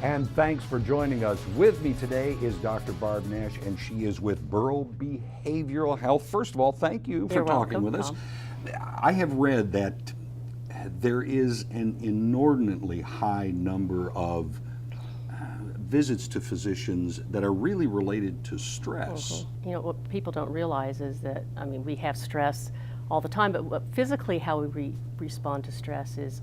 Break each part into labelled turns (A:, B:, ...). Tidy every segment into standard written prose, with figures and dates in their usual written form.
A: And thanks for joining us. With me today is Dr. Barb Nash, and she is with Burrow Behavioral Health. First of all, thank you for talking with us. I have read that there is an inordinately high number of visits to physicians that are really related to stress.
B: You know, what people don't realize is that, I mean, we have stress all the time, but physically how we respond to stress is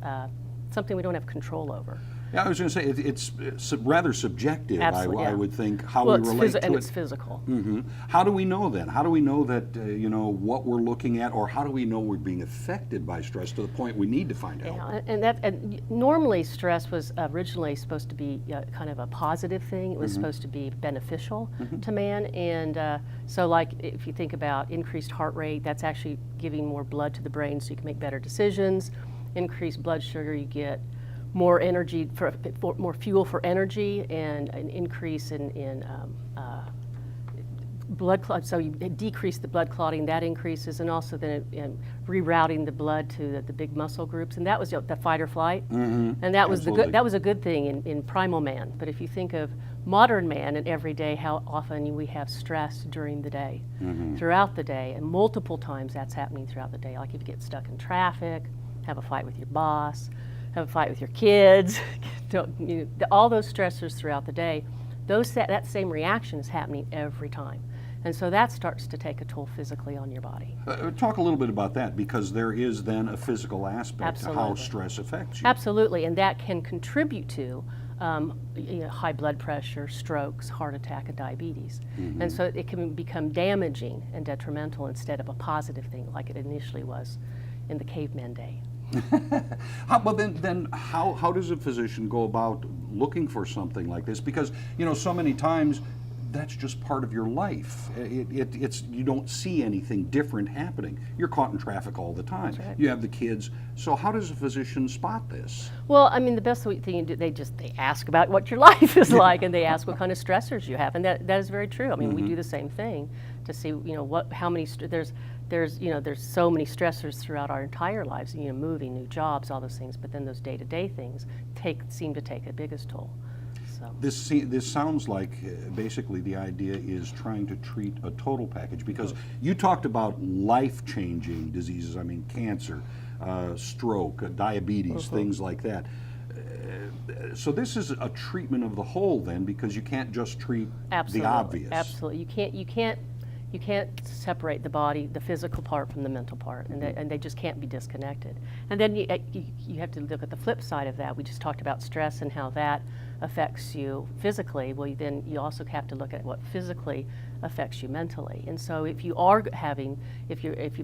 B: something we don't have control over.
A: Yeah, I was going to say, it's rather subjective,
B: Absolutely,
A: I would think, how
B: well,
A: we relate to it.
B: And it's physical.
A: Mm-hmm. How do we know then? How do we know that, you know, what we're looking at, or how do we know we're being affected by stress to the point we need to find help?
B: Yeah, and normally stress was originally supposed to be kind of a positive thing. It was supposed to be beneficial to man. And so like if you think about increased heart rate, that's actually giving more blood to the brain so you can make better decisions. Increased blood sugar, you get more energy, for more fuel for energy, and an increase in blood clot. So you decrease the blood clotting, that increases, and also then rerouting the blood to the big muscle groups, and that was the fight or flight, and that was that was a good thing in primal man. But if you think of modern man and every day, how often we have stress during the day, throughout the day, and multiple times that's happening throughout the day. Like if you get stuck in traffic, have a fight with your boss, have a fight with your kids, all those stressors throughout the day, that same reaction is happening every time. And so that starts to take a toll physically on your body.
A: Talk a little bit about that, because there is then a physical aspect to how stress affects you.
B: Absolutely, and that can contribute to high blood pressure, strokes, heart attack, and diabetes. And so it can become damaging and detrimental instead of a positive thing like it initially was in the caveman day.
A: Well, then how does a physician go about looking for something like this? Because, you know, so many times that's just part of your life. It's you don't see anything different happening. You're caught in traffic all the time.
B: That's right.
A: You have the kids. So how does a physician spot this?
B: Well, I mean, the best thing you do, they ask about what your life is like, and they ask what kind of stressors you have, and that is very true. I mean, we do the same thing to see, you know, how many there's so many stressors throughout our entire lives, you know, moving, new jobs, all those things, but then those day-to-day things seem to take the biggest toll. So.
A: This sounds like basically the idea is trying to treat a total package, because you talked about life-changing diseases, I mean cancer, stroke, diabetes, things like that. So this is a treatment of the whole then, because you can't just treat the obvious.
B: Absolutely, you can't separate the body, the physical part from the mental part, and they just can't be disconnected. And then you have to look at the flip side of that. We just talked about stress and how that affects you physically. Well, then you also have to look at what physically affects you mentally. And so if you've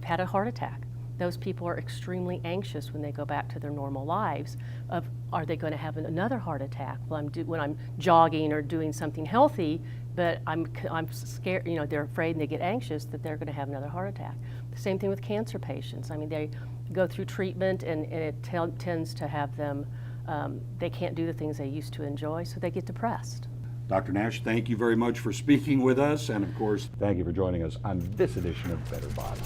B: had a heart attack, those people are extremely anxious when they go back to their normal lives of, are they going to have another heart attack? Well, when I'm jogging or doing something healthy, but I'm scared, you know, they're afraid and they get anxious that they're going to have another heart attack. The same thing with cancer patients. I mean, they go through treatment and it tends to have them, they can't do the things they used to enjoy, so they get depressed.
A: Dr. Nash, thank you very much for speaking with us, and of course, thank you for joining us on this edition of Better Body.